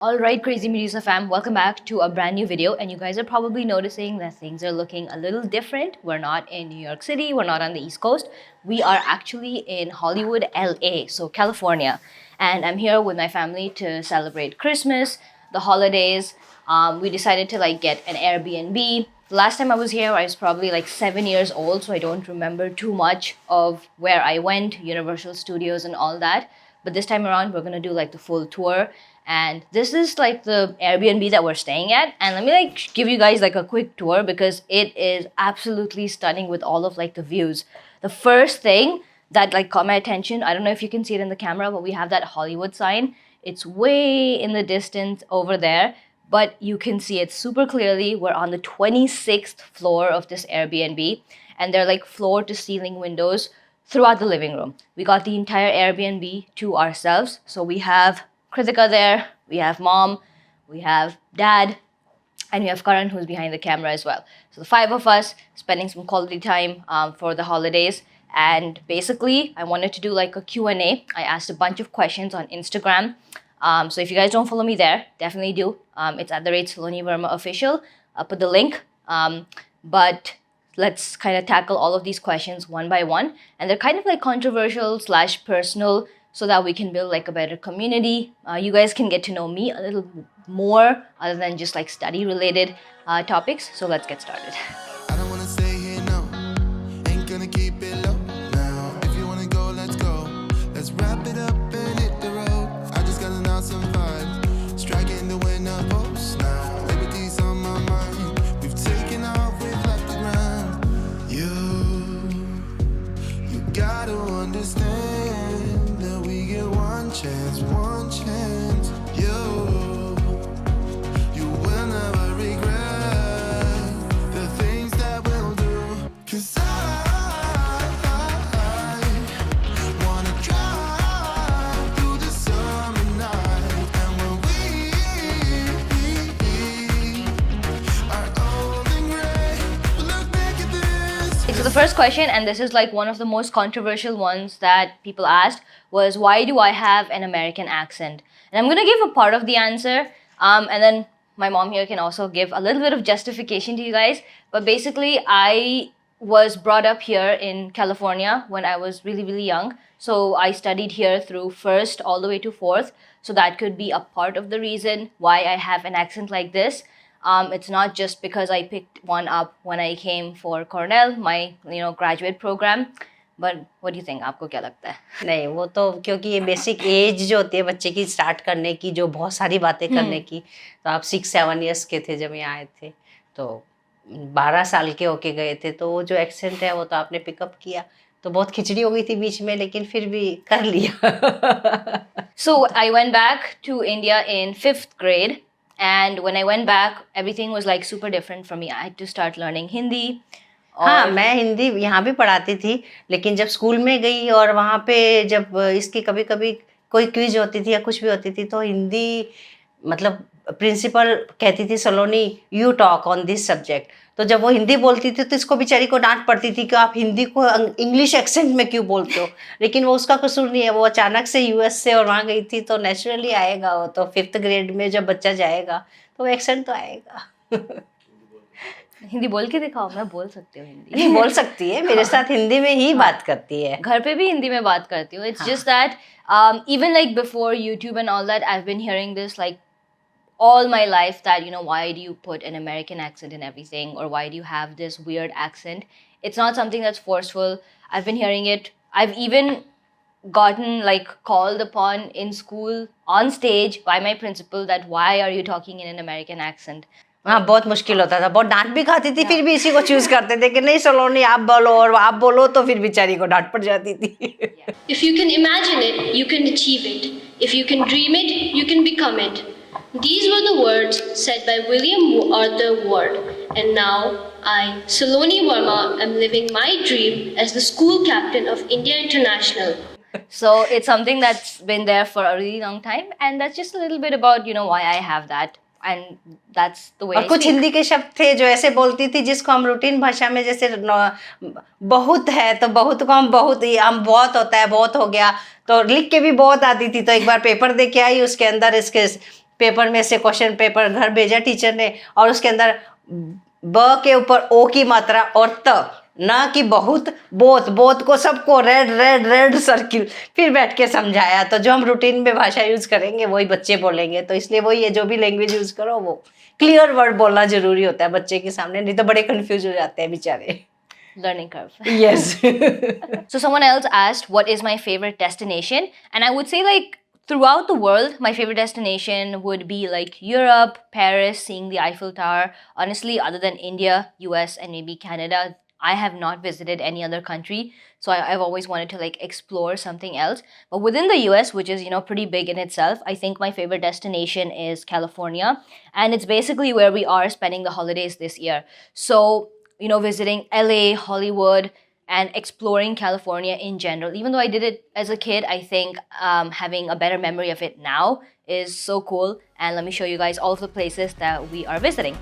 Alright, Crazy Medusa fam, welcome back to a brand new video. And you guys are probably noticing that things are looking a little different. We're not in New York City, we're not on the East Coast. We are actually in Hollywood, LA, so California. And I'm here with my family to celebrate Christmas, the holidays. We decided to get an Airbnb. The last time I was here, I was probably 7 years old, so I don't remember too much of where I went, Universal Studios and all that. But this time around, we're gonna do the full tour. And this is the Airbnb that we're staying at. And let me give you guys a quick tour because it is absolutely stunning with all of the views. The first thing that caught my attention, I don't know if you can see it in the camera, but we have that Hollywood sign. It's way in the distance over there, but you can see it super clearly. We're on the 26th floor of this Airbnb, and they're floor to ceiling windows throughout the living room. We got the entire Airbnb to ourselves. So we have Kritika there, we have mom, we have dad, and we have Karan who's behind the camera as well. So the five of us spending some quality time for the holidays. And basically, I wanted to do a Q&A. I asked a bunch of questions on Instagram. So if you guys don't follow me there, definitely do. It's at @Saloni Verma Official. I'll put the link. But let's kind of tackle all of these questions one by one. And they're kind of controversial / personal, so that we can build a better community. You guys can get to know me a little more other than just study related topics. So let's get started. I don't wanna stay here, no. Ain't gonna keep it low now. If you wanna go, let's go. Let's wrap it up and hit the road. I just got an awesome vibe. Striking the winner post now. Liberty's on my mind. We've taken off, we've left the ground. You gotta understand. One chance, you will never regret the things that we'll do. 'Cause I wanna drive through the summer night. And when we are old and gray, we'll look back at this. So the first question, and this is one of the most controversial ones that people asked, was why do I have an American accent? And I'm gonna give a part of the answer, and then my mom here can also give a little bit of justification to you guys. But basically, I was brought up here in California when I was really, really young. So I studied here through first all the way to fourth. So that could be a part of the reason why I have an accent like this. It's not just because I picked one up when I came for Cornell, my graduate program. But what do you think? आपको क्या लगता है? नहीं, वो तो क्योंकि ये basic as जो होती है बच्चे की स्टार्ट करने की, जो बहुत सारी बातें करने की, तो आप 6-7 इयर्स के थे जब यहाँ आए थे, तो 12 साल के होके गए थे, तो वो जो एक्सेंट है वो तो आपने पिकअप किया. तो बहुत खिचड़ी हो गई थी बीच में, लेकिन फिर भी कर लिया. So I went back to India in 5th grade, and when I went back, everything was super different for me. I had to start learning Hindi. हाँ, मैं हिंदी यहाँ भी पढ़ाती थी, लेकिन जब स्कूल में गई और वहाँ पे जब इसकी कभी कभी कोई क्विज होती थी या कुछ भी होती थी, तो हिंदी मतलब प्रिंसिपल कहती थी Saloni you talk on this subject. तो जब वो हिंदी बोलती थी तो इसको बेचारी को डांट पड़ती थी कि आप हिंदी को इंग्लिश एक्सेंट में क्यों बोलते हो. लेकिन वो उसका कसूर नहीं है, वो अचानक से यूएस से और वहाँ गई थी, तो नेचुरली आएगा. वो तो 5th ग्रेड में जब बच्चा जाएगा तो एक्सेंट तो आएगा. हिंदी बोल के दिखाओ. मैं बोल सकती हूँ हिंदी. नहीं बोल सकती है, मेरे साथ हिंदी में ही बात करती है. घर पे भी हिंदी में बात करती हूँ. It's just that even before YouTube and all that, I've been hearing this all my life that why do you put an American accent in everything, or why do you have this weird accent? It's not something that's forceful. I've been hearing it. I've even gotten called upon in school on stage by my principal that why are you talking in an American accent? हाँ, बहुत मुश्किल होता था, बहुत डांट भी खाती थी. फिर भी इसी को चूज करते थे कि नहीं सलोनी आप बोलो, और आप बोलो तो फिर बेचारी को डांट पड़ जाती थी. If you can imagine it, you can achieve it. If you can dream it, you can become it. These were the words said by William Arthur Ward. And now I, Saloni Verma, am living my dream as the school captain of India International. So it's something that's been there for a really long time, and that's just a little bit about why I have that. And that's the way. और कुछ हिंदी के शब्द थे जो ऐसे बोलती थी जिसको हम रूटीन भाषा में, जैसे बहुत है तो बहुत को हम बहुत ही, हम बहुत होता है बहुत हो गया, तो लिख के भी बहुत आती थी. तो एक बार पेपर दे के आई, उसके अंदर इसके पेपर में से क्वेश्चन पेपर घर भेजा टीचर ने और उसके अंदर ब के ऊपर ओ की मात्रा और त, ना कि बहुत, बोत को सबको रेड रेड रेड सर्किल, फिर बैठ के समझाया। तो जो हम रूटीन में भाषा यूज करेंगे वही बच्चे बोलेंगे, तो इसलिए वही है, जो भी लैंग्वेज यूज करो वो क्लियर वर्ड बोलना जरूरी होता है बच्चे के सामने, नहीं तो बड़े कंफ्यूज हो जाते हैं बेचारे। Learning curve. Yes. So someone else asked, what is my favorite destination? And I would say like throughout the world, my favorite destination would be like Europe, Paris, seeing the Eiffel Tower. Honestly, other than India, US, and maybe Canada, I have not visited any other country. So I've always wanted to like explore something else. But within the US, which is, pretty big in itself, I think my favorite destination is California. And it's basically where we are spending the holidays this year. So, visiting LA, Hollywood, and exploring California in general. Even though I did it as a kid, I think having a better memory of it now is so cool. And let me show you guys all of the places that we are visiting.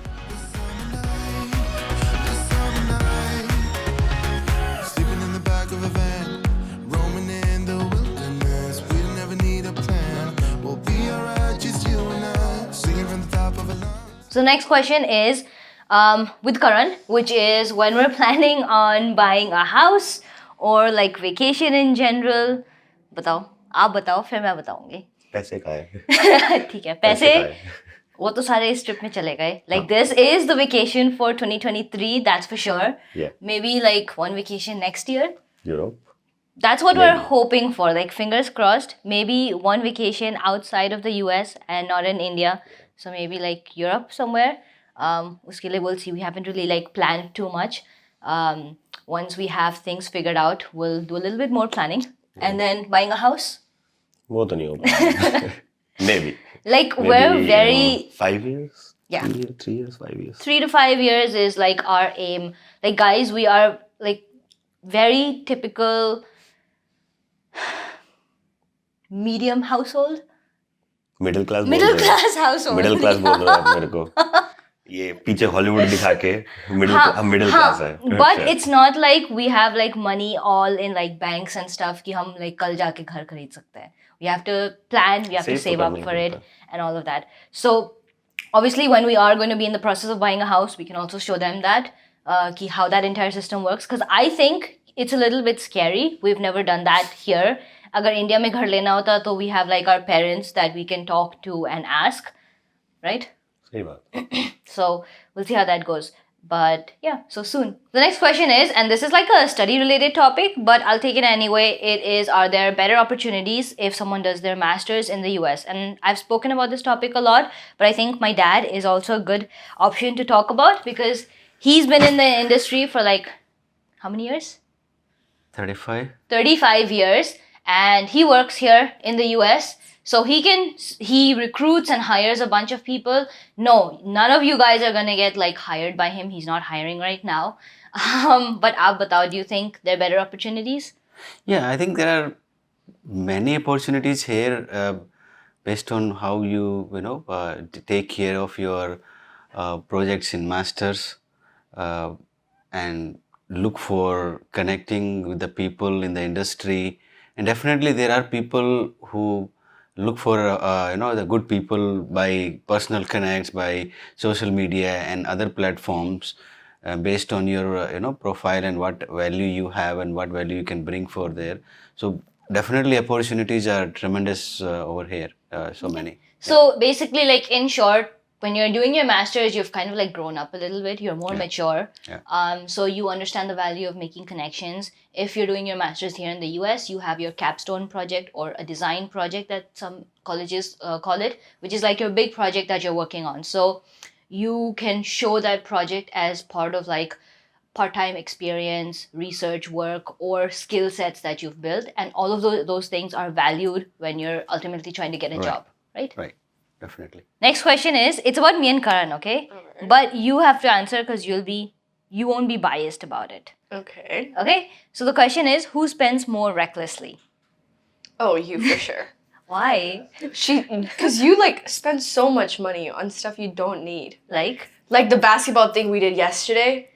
Sleeping in the back of a van, roaming in the wilderness. We don't ever need a plan. We'll be alright, just you and I, singing from the top of a line. So the next question is with Karan, which is when we're planning on buying a house or like vacation in general. बताओ, आप बताओ, फिर मैं बताऊंगी. पैसे का है. ठीक है, पैसे वो तो सारे इस ट्रिप में चले गए. Like this is the vacation for 2023, that's for sure. Yeah. Maybe like one vacation next year. Europe. That's what Maybe. we're hoping for. Like fingers crossed. Maybe one vacation outside of the US and not in India. So maybe like Europe somewhere. Uske liye we'll see. We haven't really like planned too much. Once we have things figured out, we'll do a little bit more planning. And then buying a house. वो तो नहीं हो पाएगा. Maybe. Like Maybe, we're very 5 years. Yeah. 3 years, 5 years. 3 to 5 years is like our aim. Like guys, we are like very typical medium household. Middle class. Middle class household. Middle class बोल रहा है आप मेरे को. ये पीछे Hollywood दिखा के middle class है. But it's not like we have like money all in like banks and stuff कि हम like कल जाके घर खरीद सकते हैं. We have to plan, we have to save up for it and all of that. So obviously when we are going to be in the process of buying a house, we can also show them that कि how that entire system works. Because I think it's a little bit scary. We've never done that here. अगर India में घर लेना होता तो we have like our parents that we can talk to and ask, right? सही बात. So we'll see how that goes. But yeah, so soon. The next question is, and this is like a study related topic, but I'll take it anyway. It is, are there better opportunities if someone does their master's in the US? And I've spoken about this topic a lot, but I think my dad is also a good option to talk about because he's been in the industry for like, how many years? 35. 35 years. And he works here in the US. So he recruits and hires a bunch of people. No, none of you guys are gonna get like hired by him. He's not hiring right now. But aap batao, do you think there are better opportunities? Yeah, I think there are many opportunities here based on how you take care of your projects in masters and look for connecting with the people in the industry. And definitely there are people who look for the good people by personal connects, by social media and other platforms based on your profile and what value you have and what value you can bring for there. So definitely opportunities are tremendous over here, so many. So basically, like in short, when you're doing your masters, you've kind of like grown up a little bit. You're more mature. Yeah. So you understand the value of making connections. If you're doing your masters here in the US, you have your capstone project or a design project that some colleges call it, which is like your big project that you're working on. So you can show that project as part of like part-time experience, research work, or skill sets that you've built. And all of those things are valued when you're ultimately trying to get a job, right? Right. Definitely. Next question is, it's about me and Karan, okay? But you have to answer because you won't be biased about it. Okay. Okay? So the question is, who spends more recklessly? Oh, you for sure. Why? Because you like spend so much money on stuff you don't need. Like? Like the basketball thing we did yesterday.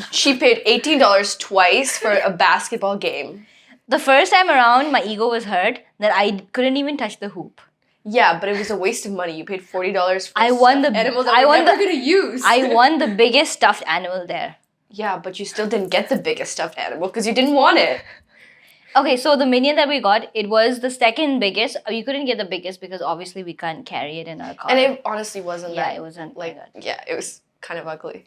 She paid $18 twice for a basketball game. The first time around, my ego was hurt that I couldn't even touch the hoop. Yeah, but it was a waste of money. You paid $40 for I a won stuffed the- animal that I we're won never the- gonna use. I won the biggest stuffed animal there. Yeah, but you still didn't get the biggest stuffed animal because you didn't want it. Okay, so the minion that we got, it was the second biggest. You couldn't get the biggest because obviously we can't carry it in our car. And it honestly wasn't Yeah, that. it wasn't like that good. yeah, it was kind of ugly.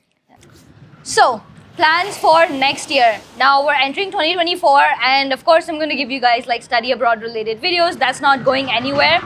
So, plans for next year. Now we're entering 2024, and of course, I'm going to give you guys like study abroad related videos. That's not going anywhere.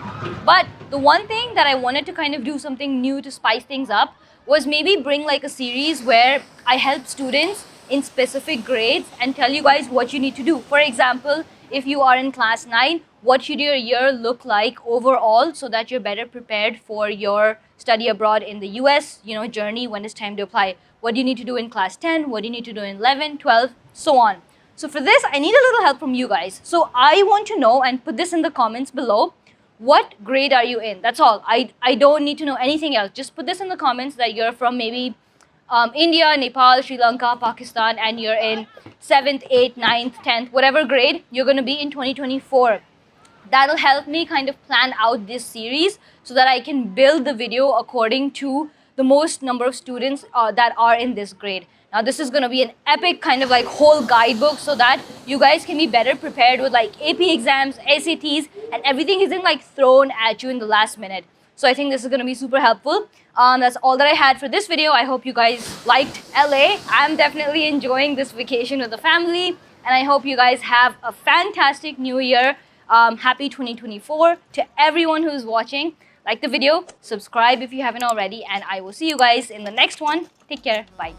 But the one thing that I wanted to kind of do something new to spice things up was maybe bring like a series where I help students in specific grades and tell you guys what you need to do. For example, if you are in class 9, what should your year look like overall so that you're better prepared for your study abroad in the US, journey when it's time to apply. What do you need to do in class 10? What do you need to do in 11, 12, so on. So for this, I need a little help from you guys. So I want to know, and put this in the comments below, what grade are you in? That's all. I don't need to know anything else. Just put this in the comments that you're from maybe India, Nepal, Sri Lanka, Pakistan, and you're in 7th, 8th, 9th, 10th, whatever grade you're going to be in 2024. That'll help me kind of plan out this series so that I can build the video according to the most number of students that are in this grade. Now this is going to be an epic kind of like whole guidebook so that you guys can be better prepared with like AP exams, SATs, and everything isn't like thrown at you in the last minute. So I think this is going to be super helpful. That's all that I had for this video. I hope you guys liked LA. I'm definitely enjoying this vacation with the family, and I hope you guys have a fantastic new year. Happy 2024 to everyone who's watching. Like the video, subscribe if you haven't already, and I will see you guys in the next one. Take care. Bye.